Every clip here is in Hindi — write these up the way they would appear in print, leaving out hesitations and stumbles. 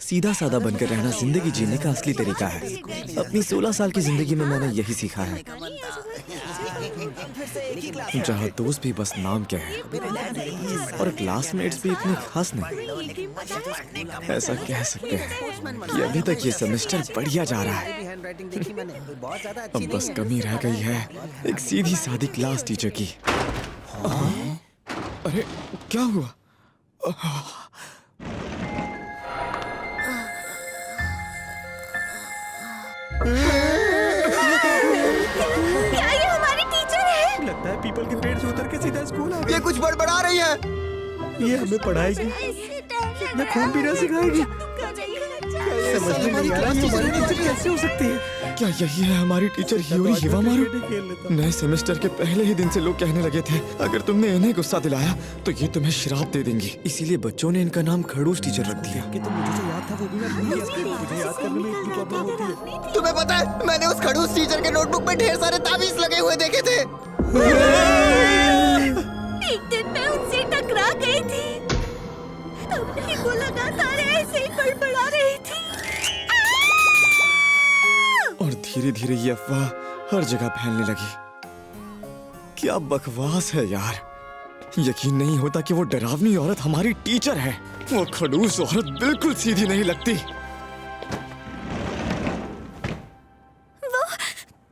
सीधा साधा बनकर रहना जिंदगी जीने का असली तरीका है। अपनी 16 साल की जिंदगी में मैंने यही सीखा है, जहाँ दोस्त भी बस नाम के हैं और क्लासमेट्स भी इतने खास नहीं। ऐसा कह सकते हैं कि अभी तक ये सेमेस्टर बढ़िया जा रहा है। अब बस कमी रह गई है एक सीधी सादी क्लास टीचर की। अरे क्या हुआ? क्या ये हमारी टीचर है? लगता है पीपल के पेड़ से उतर के सीधा स्कूल आ गई। ये कुछ बड़बड़ा रही है। ये हमें पढ़ाएगी या खून पीना सिखाएगी। समझ में नहीं आ रहा हमारी टीचर कैसे हो सकती है। क्या यही है हमारी टीचर हियोरी हिवामारू? नए सेमेस्टर के पहले ही दिन से लोग कहने लगे थे अगर तुमने इन्हें गुस्सा दिलाया तो ये तुम्हें श्राप दे देंगी। इसीलिए बच्चों ने इनका नाम खड़ूस टीचर रख दिया। कि तो मुझे जो याद था वो भी मैं भूल गया। मुझे याद करने में इतनी प्रॉब्लम होती है। तुम्हें पता है मैंने उस खड़ूस टीचर के नोटबुक में ढेर सारे ताबीज लगे हुए देखे थे। एक दिन मैं उनसे टकरा गई थी, तब नहीं वो लगातार ऐसे ही बड़बड़ा रही थी। और धीरे धीरे ये अफवाह हर जगह फैलने लगी। क्या बकवास है यार, यकीन नहीं होता कि वो डरावनी औरत हमारी टीचर है। वो खड़ूस औरत बिल्कुल सीधी नहीं लगती। वो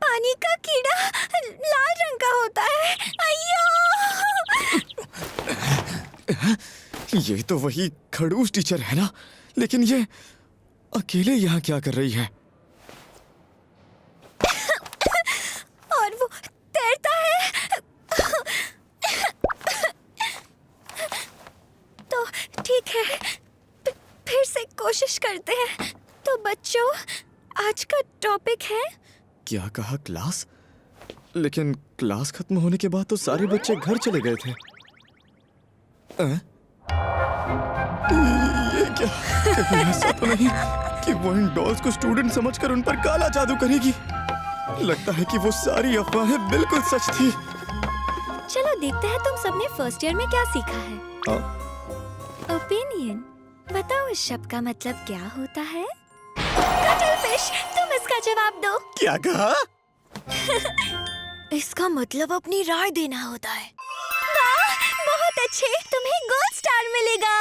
पानी का कीड़ा लाल रंग का होता है। अय्यो! ये तो वही खड़ूस टीचर है ना, लेकिन ये अकेले यहाँ क्या कर रही है? और वो तैरता है। तो ठीक है, फिर से कोशिश करते हैं। तो बच्चों, आज का टॉपिक है। क्या कहा? क्लास? लेकिन क्लास खत्म होने के बाद तो सारे बच्चे घर चले गए थे। ये क्या? कहीं ऐसा तो नहीं कि वो इन डॉल्स को स्टूडेंट समझकर उन पर काला जादू करेगी? लगता है कि वो सारी अफवाहें बिल्कुल सच थी। चलो देखते हैं तुम सबने फर्स्ट ईयर में क्या सीखा है। ओपिनियन। बताओ इस शब्द का मतलब क्या होता है? कटलफिश, तुम इसका जवाब दो। क्या कहा? इसका मतलब अपनी राय देना होता है। वाह, बहुत अच्छे, तुम्हें गोल्ड स्टार मिलेगा।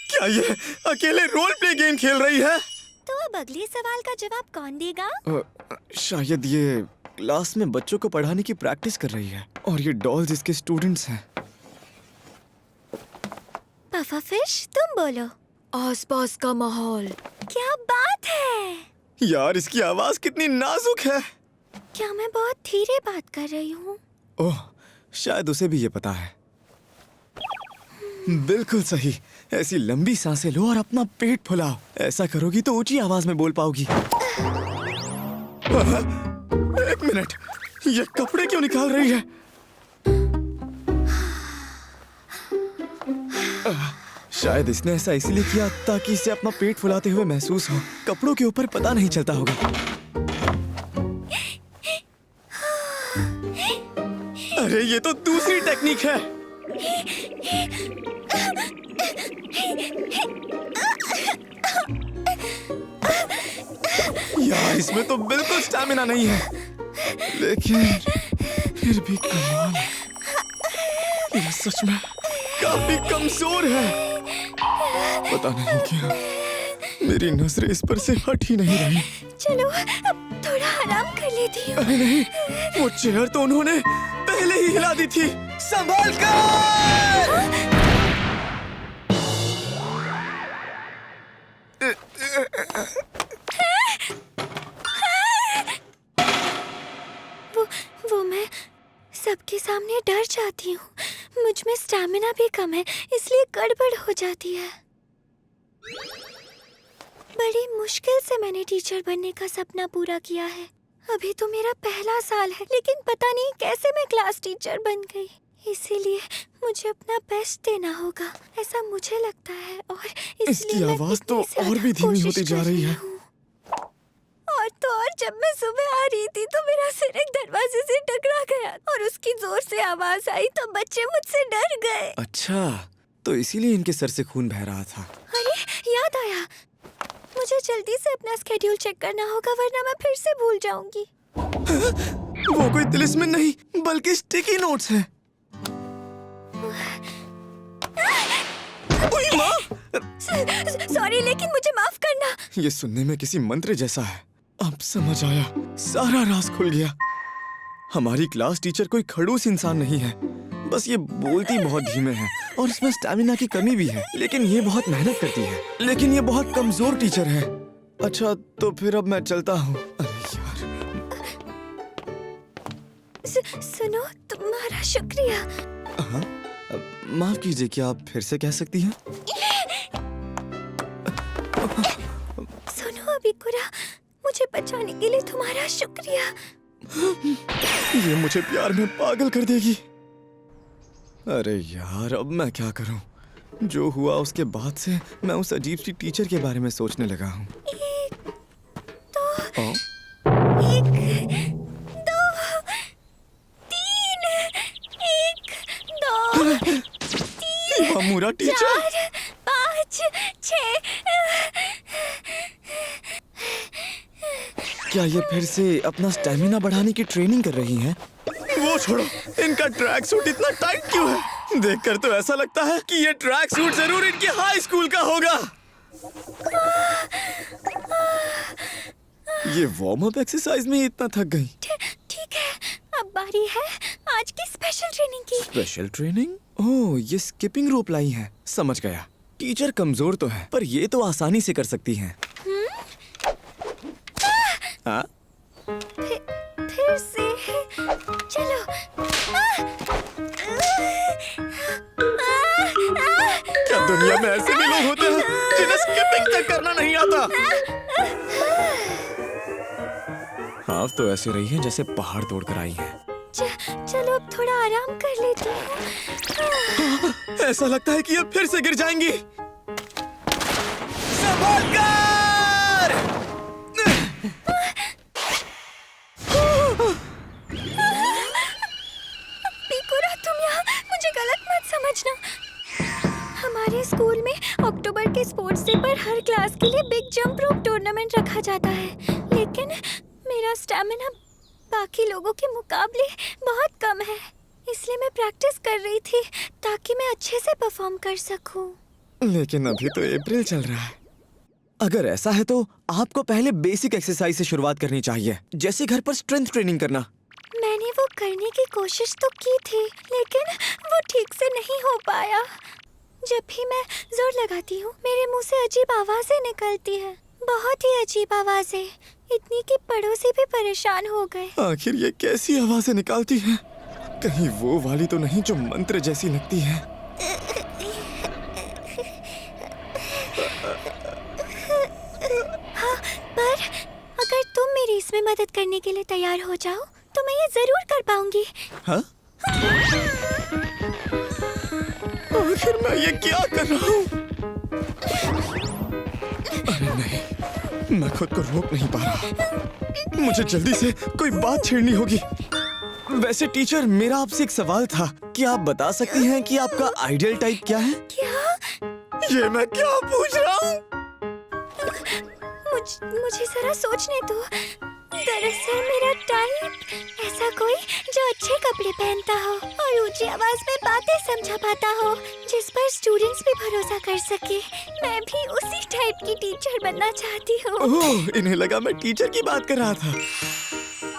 क्या ये अकेले रोल प्ले गेम खेल रही है? तो अब अगले सवाल का जवाब कौन देगा? शायद ये क्लास में बच्चों को पढ़ाने की प्रैक्टिस कर रही है और ये डॉल्स इसके स्टूडेंट्स हैं। पफाफिश, तुम बोलो। आसपास का माहौल। क्या बात है। यार इसकी आवाज कितनी नाजुक है। क्या मैं बहुत धीरे बात कर रही हूँ? ओह, शायद उसे भी ये पता है। बिल्कुल सही। ऐसी लंबी सांसें लो और अपना पेट फुलाओ। ऐसा करोगी तो ऊंची आवाज में बोल पाओगी। एक मिनट, ये कपड़े क्यों निकाल रही है? शायद इसने ऐसा इसलिए किया ताकि इसे अपना पेट फुलाते हुए महसूस हो। कपड़ों के ऊपर पता नहीं चलता होगा। अरे ये तो दूसरी टेक्निक है। यार इसमें तो बिल्कुल स्टैमिना नहीं है, लेकिन फिर भी कमाल है। ये सच में काफी कमजोर है। पता नहीं क्या मेरी नजरें इस पर से हट ही नहीं रही। चलो अब थोड़ा आराम कर लेती हूँ। अरे नहीं, वो चेयर तो उन्होंने पहले ही हिला दी थी। संभाल कर! वो मैं सबके सामने डर जाती हूँ। मुझ में स्टैमिना भी कम है, इसलिए गड़बड़ हो जाती है। बड़ी मुश्किल से मैंने टीचर बनने का सपना पूरा किया है। अभी तो मेरा पहला साल है, लेकिन पता नहीं कैसे मैं क्लास टीचर बन गई। इसीलिए मुझे अपना बेस्ट देना होगा, ऐसा मुझे लगता है। और इसकी आवाज तो और भी धीमी होती जा रही है। और तो और जब मैं सुबह आ रही थी तो मेरा सिर एक दरवाजे से टकरा गया और उसकी जोर से आवाज आई तो बच्चे मुझसे डर गए। अच्छा, तो इसीलिए इनके सर से खून बह रहा था। अरे याद आया, मुझे जल्दी से अपना स्केड्यूल चेक करना होगा वरना मैं फिर से भूल जाऊंगी। वो कोई तिलिस्मिन नहीं बल्कि स्टिकी नोट्स हैं। ओए माँ! सॉरी लेकिन मुझे माफ करना। ये सुनने में किसी मंत्र जैसा है। अब समझ आया, सारा राज खुल गया। हमारी क्लास टीचर कोई खड़ूस इंसान नहीं है, बस ये बोलती बहुत धीमे है और इसमें स्टैमिना की कमी भी है। लेकिन ये बहुत मेहनत करती है। लेकिन ये बहुत कमजोर टीचर है। अच्छा तो फिर अब मैं चलता हूँ। अरे यार। सुनो, तुम्हारा शुक्रिया। हाँ, माफ कीजिए, क्या आप फिर से कह सकती हैं? सुनो अबिकुरा, मुझे बचाने के लिए तुम्हारा शुक्रिया। ये मुझे प्यार में पागल कर देगी। अरे यार, अब मैं क्या करूं? जो हुआ उसके बाद से मैं उस अजीब सी टीचर के बारे में सोचने लगा हूँ। एक, दो, ओ? एक, दो, तीन, एक, दो, तीन, मामूरा टीचर? चार, पाँच, छः। क्या ये फिर से अपना स्टैमिना बढ़ाने की ट्रेनिंग कर रही हैं? वो छोड़ो, इनका ट्रैक सूट इतना टाइट क्यों है? देखकर तो ऐसा लगता है कि ये ट्रैक सूट जरूर इनकी हाई स्कूल का होगा। ये वार्म अप एक्सरसाइज में ही इतना थक गई। ठीक है, अब बारी है आज की स्पेशल ट्रेनिंग की। Special training? ओह, ये स्किपिंग रोप लाई है। समझ गया। टीचर कमजोर तो है, पर ये तो आसानी से कर सकती हैं। हाँ? फिर से चलो। क्या दुनिया में ऐसे भी लोग होते हैं जिन्हें स्किपिंग तक करना नहीं आता? आप तो ऐसे रही हैं जैसे पहाड़ तोड़कर आई हैं। चलो अब थोड़ा आराम कर लेती हूँ। ऐसा लगता है कि अब फिर से गिर जाएंगी। संभलकर! बिकुरा, तुम यहाँ मुझे गलत मत समझना। हमारे स्कूल में अक्टूबर के स्पोर्ट्स डे पर हर क्लास के लिए बिग जंप रोप टूर्नामेंट रखा जाता है, लेकिन मेरा स्टैमिना बाकी लोगों के मुकाबले बहुत कम है, इसलिए मैं प्रैक्टिस कर रही थी ताकि मैं अच्छे से परफॉर्म कर सकूं। लेकिन अभी तो अप्रैल चल रहा है। अगर ऐसा है तो आपको पहले बेसिक एक्सरसाइज से शुरुआत करनी चाहिए, जैसे घर पर स्ट्रेंथ ट्रेनिंग करना। मैंने वो करने की कोशिश तो की थी, लेकिन वो ठीक से नहीं हो पाया। जब भी मैं जोर लगाती हूँ मेरे मुंह से अजीब आवाजें निकलती हैं, बहुत ही अजीब आवाजें, इतनी कि पड़ोसी भी परेशान हो गए। आखिर ये कैसी आवाजें निकालती है? कहीं वो वाली तो नहीं जो मंत्र जैसी लगती है? हाँ, पर अगर तुम मेरी इसमें मदद करने के लिए तैयार हो जाओ तो मैं ये जरूर कर पाऊंगी। हाँ? आखिर मैं ये क्या कर रहा हूँ? अरे नहीं, मैं खुद को रोक नहीं पा रहा। मुझे जल्दी से कोई बात छेड़नी होगी। वैसे टीचर, मेरा आपसे एक सवाल था। क्या आप बता सकती हैं कि आपका आइडियल टाइप क्या है? क्या? ये मैं क्या पूछ रहा हूँ? मुझे जरा सोचने दो। दरअसल मेरा टाइप ऐसा कोई जो अच्छे कपड़े पहनता हो और ऊंची आवाज में बातें समझा पाता हो, जिस पर स्टूडेंट्स भी भरोसा कर सके। मैं भी उसी टाइप की टीचर बनना चाहती हूँ। ओह, इन्हें लगा मैं टीचर की बात कर रहा था,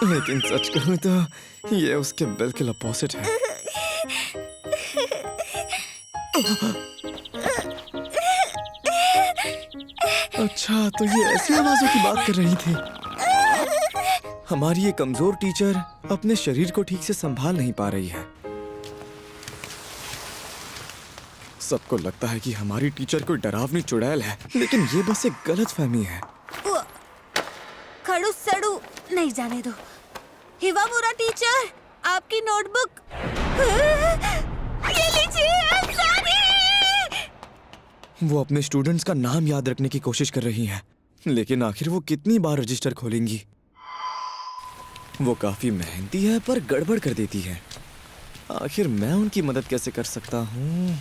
लेकिन सच कहूँ तो ये उसके बिल्कुल अपोजिट है। अच्छा, तो ये ऐसी आवाजों की बात कर रही थी। हमारी ये कमजोर टीचर अपने शरीर को ठीक से संभाल नहीं पा रही है। सबको लगता है कि हमारी टीचर कोई डरावनी चुड़ैल है, लेकिन ये बस एक गलतफहमी है। खड़ू सड़ू नहीं जाने दो। हिवामुरा टीचर, आपकी नोटबुक। ये लीजिए, वो अपने स्टूडेंट्स का नाम याद रखने की कोशिश कर रही हैं, लेकिन आखिर वो कितनी बार रजिस्टर खोलेंगी? वो काफी मेहनती है पर गड़बड़ कर देती है। आखिर मैं उनकी मदद कैसे कर सकता हूँ?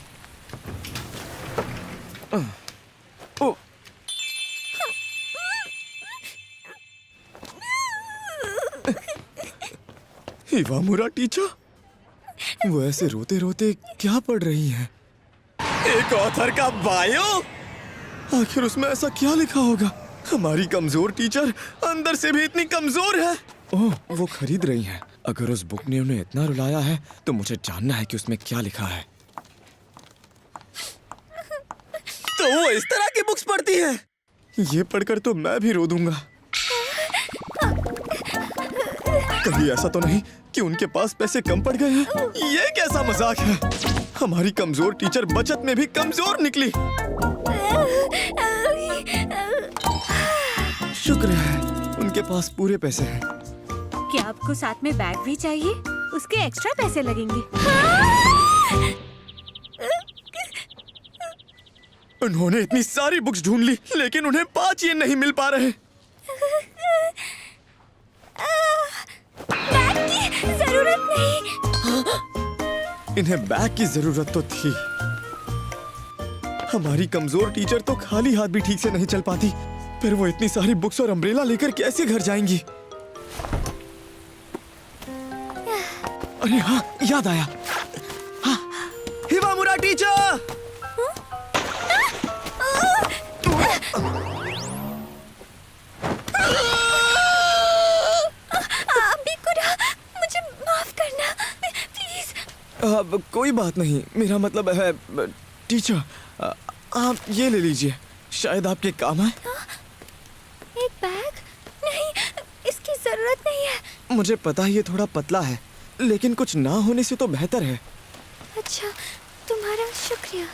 इवामुरा टीचर, वो ऐसे रोते रोते क्या पढ़ रही हैं? एक ऑथर का बायो? आखिर उसमें ऐसा क्या लिखा होगा? हमारी कमजोर टीचर अंदर से भी इतनी कमजोर है। ओह, वो खरीद रही हैं। अगर उस बुक ने उन्हें इतना रुलाया है तो मुझे जानना है कि उसमें क्या लिखा है। तो वो इस तरह की बुक्स पढ़ती है। ये पढ़कर तो मैं भी रो दूंगा। कहीं ऐसा तो नहीं कि उनके पास पैसे कम पड़ गए हैं? ये कैसा मजाक है? हमारी कमजोर टीचर बचत में भी कमजोर निकली। शुक्र है उनके पास पूरे पैसे हैं। क्या आपको साथ में बैग भी चाहिए? उसके एक्स्ट्रा पैसे लगेंगे। उन्होंने इतनी सारी बुक्स ढूंढ ली लेकिन उन्हें 5 येन नहीं मिल पा रहे। बैग की जरूरत नहीं। इन्हें बैग की जरूरत तो थी। हमारी कमजोर टीचर तो खाली हाथ भी ठीक से नहीं चल पाती, फिर वो इतनी सारी बुक्स और अम्ब्रेला लेकर कैसे घर जाएंगी? अरे हाँ, याद आया। हाँ, हिवामुरा टीचर! मुझे माफ करना प्लीज। कोई बात नहीं, मेरा मतलब है टीचर, आप ये ले लीजिए, शायद आपके काम आए। एक बैग? नहीं, इसकी जरूरत नहीं है। मुझे पता है ये थोड़ा पतला है, लेकिन कुछ ना होने से तो बेहतर है। अच्छा, तुम्हारा शुक्रिया।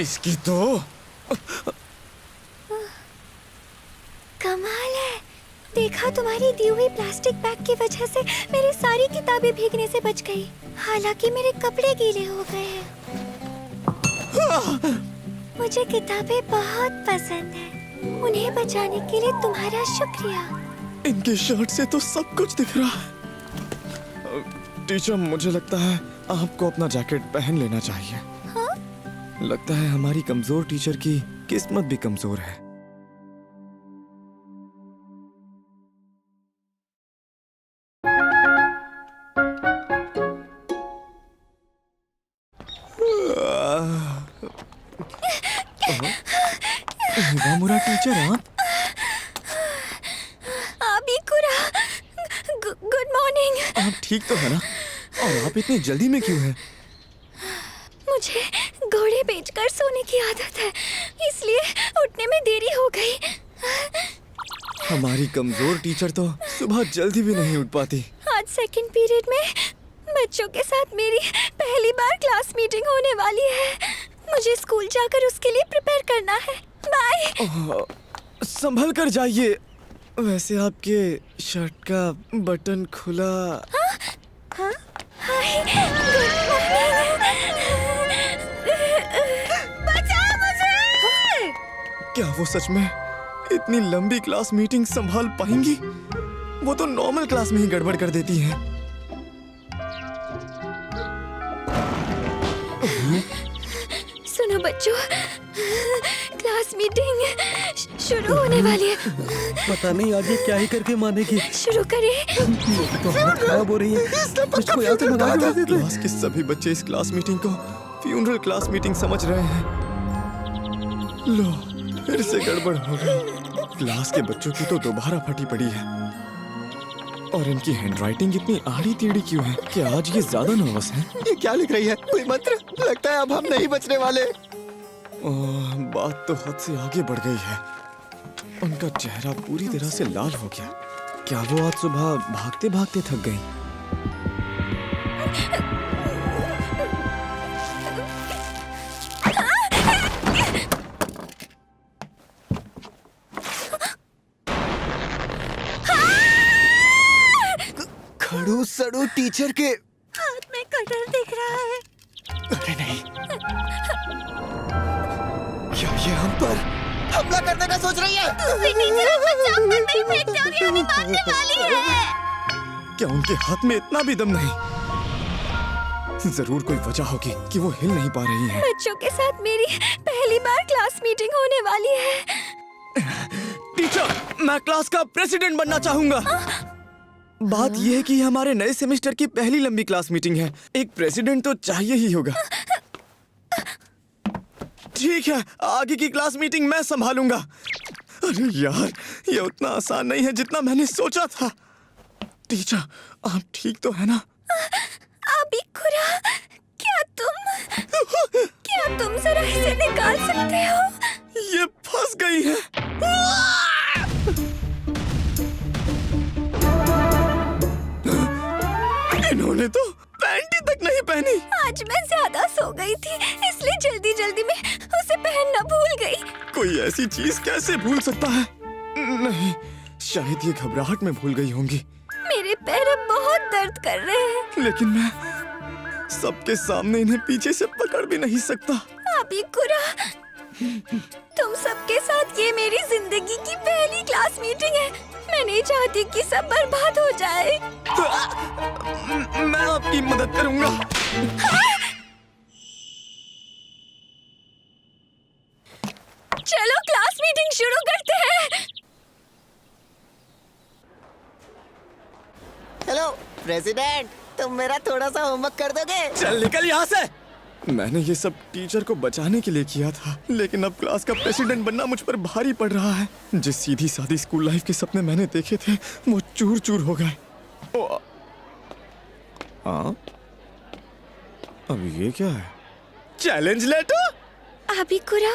इसकी तो कमाल है। देखा, तुम्हारी दी हुई प्लास्टिक बैग की वजह से मेरी सारी किताबें भीगने से बच गई। हालांकि मेरे कपड़े गीले हो गए हैं। मुझे किताबें बहुत पसंद हैं। उन्हें बचाने के लिए तुम्हारा शुक्रिया। इनके शर्ट से तो सब कुछ दिख रहा है। टीचर, मुझे लगता है आपको अपना जैकेट पहन लेना चाहिए। हाँ? लगता है हमारी कमजोर टीचर की किस्मत भी कमजोर है। हिवामुरा टीचर, आप गुड मॉर्निंग। आप ठीक तो है ना? और आप इतनी जल्दी में क्यों हैं? मुझे घोड़े बेचकर सोने की आदत है, इसलिए उठने में देरी हो गई। हमारी कमजोर टीचर तो सुबह जल्दी भी नहीं उठ पाती। आज सेकंड पीरियड में बच्चों के साथ मेरी पहली बार क्लास मीटिंग होने वाली है। मुझे स्कूल जाकर उसके लिए प्रिपेयर करना है। बाय। संभल कर जाइए। वैसे आपके शर्ट का बटन खुला। हाँ? हाय, गुड मॉर्निंग। बचाओ मुझे। क्या वो सच में इतनी लंबी क्लास मीटिंग संभाल पाएंगी? वो तो नॉर्मल क्लास में ही गड़बड़ कर देती हैं। सुनो बच्चों, क्लास मीटिंग शुरू होने वाली है। पता नहीं आगे क्या ही करके मानेगी। शुरू करें। तो हालत खराब हो रही है। मुझको यहाँ से भगा देते थे। क्लास के सभी बच्चे इस क्लास मीटिंग को फ्यूनरल क्लास मीटिंग समझ रहे हैं। लो, फिर से गड़बड़ हो गई। क्लास के बच्चों की तो दोबारा फटी पड़ी है। और इनकी हैंडराइटिंग इतनी आड़ी टेढ़ी क्यों है? क्या आज ये ज्यादा नर्वस हैं? ये क्या लिख रही है? कोई मंत्र? लगता है अब हम नहीं बचने वाले। बात तो हद से आगे बढ़ गई है। उनका चेहरा पूरी तरह से लाल हो गया। क्या वो आज सुबह भागते भागते थक गई? खड़ूस सड़ू टीचर के हाथ में कटर दिख रहा है। अरे नहीं, क्या ये हम पर हमला करने का सोच रही है? क्या उनके हाथ में इतना भी दम नहीं? जरूर कोई वजह होगी कि वो हिल नहीं पा रही हैं। बच्चों के साथ मेरी पहली बार क्लास मीटिंग होने वाली है। टीचर, मैं क्लास का प्रेसिडेंट बनना चाहूंगा। बात यह है कि हमारे नए सेमेस्टर की पहली लंबी क्लास मीटिंग है। एक प्रेसिडेंट तो चाहिए ही होगा। ठीक है, आगे की क्लास मीटिंग मैं संभालूंगा। अरे यार, ये उतना आसान नहीं है जितना मैंने सोचा था। टीचर, आप ठीक तो है ना? अबिकुरा, क्या तुम जरा इसे निकाल सकते हो? ये फंस गई है। इन्होंने तो पैंटी तक नहीं पहनी। आज मैं ज्यादा सो गई थी, इसलिए जल्दी जल्दी में उसे पहनना भूल गई। कोई ऐसी चीज कैसे भूल सकता है? नहीं, शायद ये घबराहट में भूल गई होंगी। मेरे पैर अब बहुत दर्द कर रहे हैं। लेकिन मैं सबके सामने इन्हें पीछे से पकड़ भी नहीं सकता। अबिकुरा, तुम सबके साथ ये मेरी जिंदगी की पहली क्लास मीटिंग है। मैं नहीं चाहती कि सब बर्बाद हो जाए। मैं आपकी मदद करूंगा। चलो क्लास मीटिंग शुरू करते हैं। हेलो प्रेसिडेंट, तुम मेरा थोड़ा सा होमवर्क कर दोगे? चल निकल यहाँ से। मैंने ये सब टीचर को बचाने के लिए किया था, लेकिन अब क्लास का प्रेसिडेंट बनना मुझ पर भारी पड़ रहा है। जिस सीधी सादी स्कूल लाइफ के सपने मैंने देखे थे, वो चूर चूर हो गए। हाँ, अब ये क्या है? Challenge letter? अबिकुरा,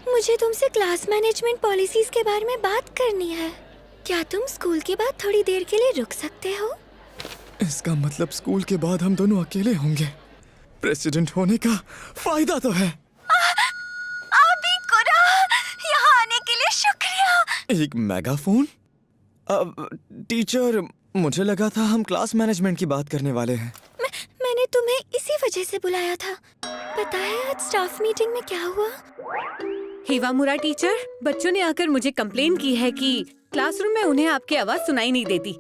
मुझे तुमसे क्लास मैनेजमेंट पॉलिसीज के बारे में बात करनी है। क्या तुम स्कूल के बाद थोड़ी देर के लिए रुक सकते हो? इसका मतलब स्कूल के बाद हम दोनों अकेले होंगे। प्रेसिडेंट होने का फायदा तो है। अबिकुरा, यहाँ आने के लिए शुक्रिया। एक मेगाफोन? अब टीचर, मुझे लगा था हम क्लास मैनेजमेंट की बात करने वाले हैं। मैंने तुम्हें इसी वजह से बुलाया था। पता है आज स्टाफ मीटिंग में क्या हुआ? हिवामुरा टीचर, बच्चों ने आकर मुझे कंप्लेन की है कि क्लासरूम में उन्हें आपकी आवाज सुनाई नहीं देती।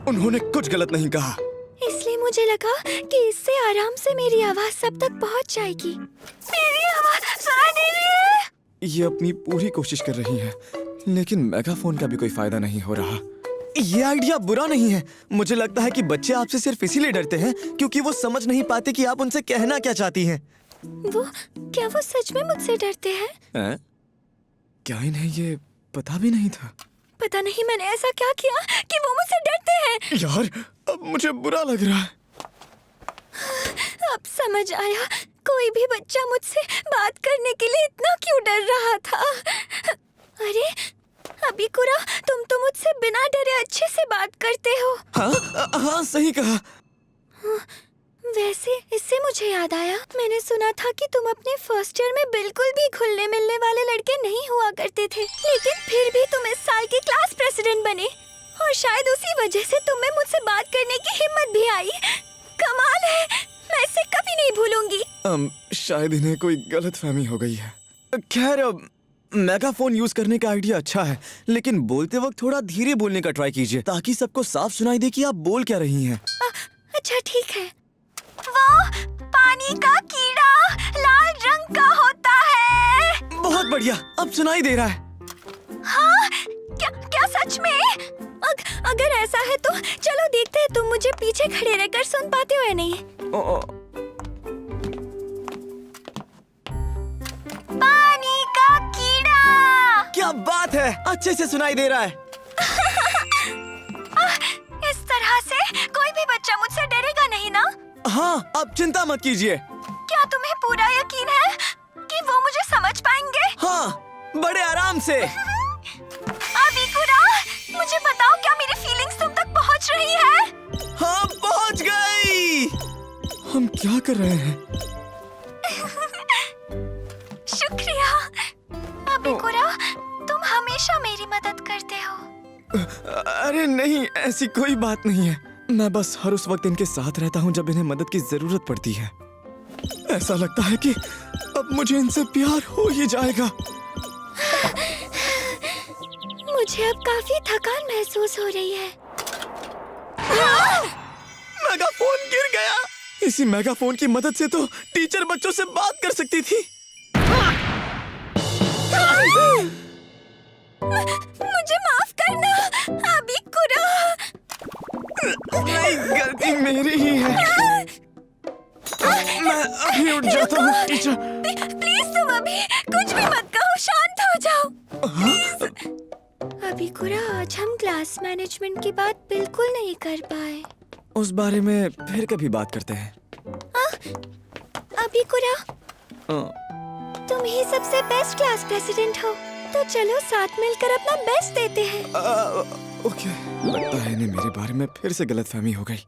उन्होंने कुछ गलत नहीं कहा। इसलिए मुझे लगा कि इससे आराम से मेरी आवाज सब तक पहुंच जाएगी। मेरी आवाज सुनाई दे रही है? ये अपनी पूरी कोशिश कर रही है, लेकिन मेगाफोन का भी कोई फायदा नहीं हो रहा। ये आइडिया बुरा नहीं है। मुझे लगता है कि बच्चे आपसे सिर्फ इसीलिए डरते हैं क्योंकि वो समझ नहीं पाते कि आप उनसे कहना क्या चाहती हैं। क्या वो सच में मुझसे डरते हैं? क्या इन्हें ये पता भी नहीं था? पता नहीं मैंने ऐसा क्या किया कि वो मुझसे डरते हैं। यार, अब मुझे बुरा लग रहा है। अब समझ आया, कोई भी बच्चा मुझसे बात करने के लिए इतना क्यों डर रहा था। अरे अबिकुरा, तुम तो मुझसे बिना डरे अच्छे से बात करते हो। हाँ, सही कहा। वैसे इससे मुझे याद आया, मैंने सुना था कि तुम अपने फर्स्ट ईयर में बिल्कुल भी घुलने मिलने वाले लड़के नहीं हुआ करते थे, लेकिन फिर भी तुम इस साल के क्लास प्रेसिडेंट बने और शायद उसी वजह से तुम्हें मुझसे बात करने की हिम्मत भी आई। कमाल है, मैं इसे कभी नहीं भूलूंगी। शायद इन्हें कोई गलतफहमी हो गई है। खैर, मेगाफोन यूज करने का आइडिया अच्छा है, लेकिन बोलते वक्त थोड़ा धीरे बोलने का ट्राई कीजिए ताकि सबको साफ सुनाई दे कि आप बोल क्या रही हैं। अच्छा ठीक है। वो पानी का कीड़ा लाल रंग का होता है। बहुत बढ़िया, अब सुनाई दे रहा है। हाँ, क्या सच में? अगर ऐसा है तो चलो देखते हैं तुम मुझे पीछे खड़े रहकर सुन पाते हो या नहीं। पानी का कीड़ा। क्या बात है, अच्छे से सुनाई दे रहा है। इस तरह से कोई भी बच्चा मुझसे डरेगा नहीं ना? हाँ, अब चिंता मत कीजिए। क्या तुम्हें पूरा यकीन है कि वो मुझे समझ पाएंगे? हाँ, बड़े आराम से। अबिकुरा, मुझे बताओ क्या मेरी फीलिंग्स तुम तक पहुंच रही है? हाँ, पहुंच गई। हम क्या कर रहे हैं? शुक्रिया अबिकुरा, तुम हमेशा मेरी मदद करते हो। अरे नहीं, ऐसी कोई बात नहीं है। मैं बस हर उस वक्त इनके साथ रहता हूँ जब इन्हें मदद की जरूरत पड़ती है। ऐसा लगता है कि अब मुझे इनसे प्यार हो ही जाएगा। मुझे अब काफी थकान महसूस हो रही है। मेगाफोन गिर गया। इसी मेगाफोन की मदद से तो टीचर बच्चों से बात कर सकती थी। नहीं, गलती मेरी ही है। मैं अभी उठ जाता हूँ टीचर। प्लीज तुम अभी कुछ भी मत कहो, शांत हो जाओ प्लीज। अबिकुरा, आज हम क्लास मैनेजमेंट की बात बिल्कुल नहीं कर पाए। उस बारे में फिर कभी बात करते हैं। अबिकुरा, अ, तुम ही सबसे बेस्ट क्लास प्रेसिडेंट हो, तो चलो साथ मिलकर अपना बेस्ट देते हैं। ओके, लगता है इन्हें मेरे बारे में फिर से गलतफहमी हो गई।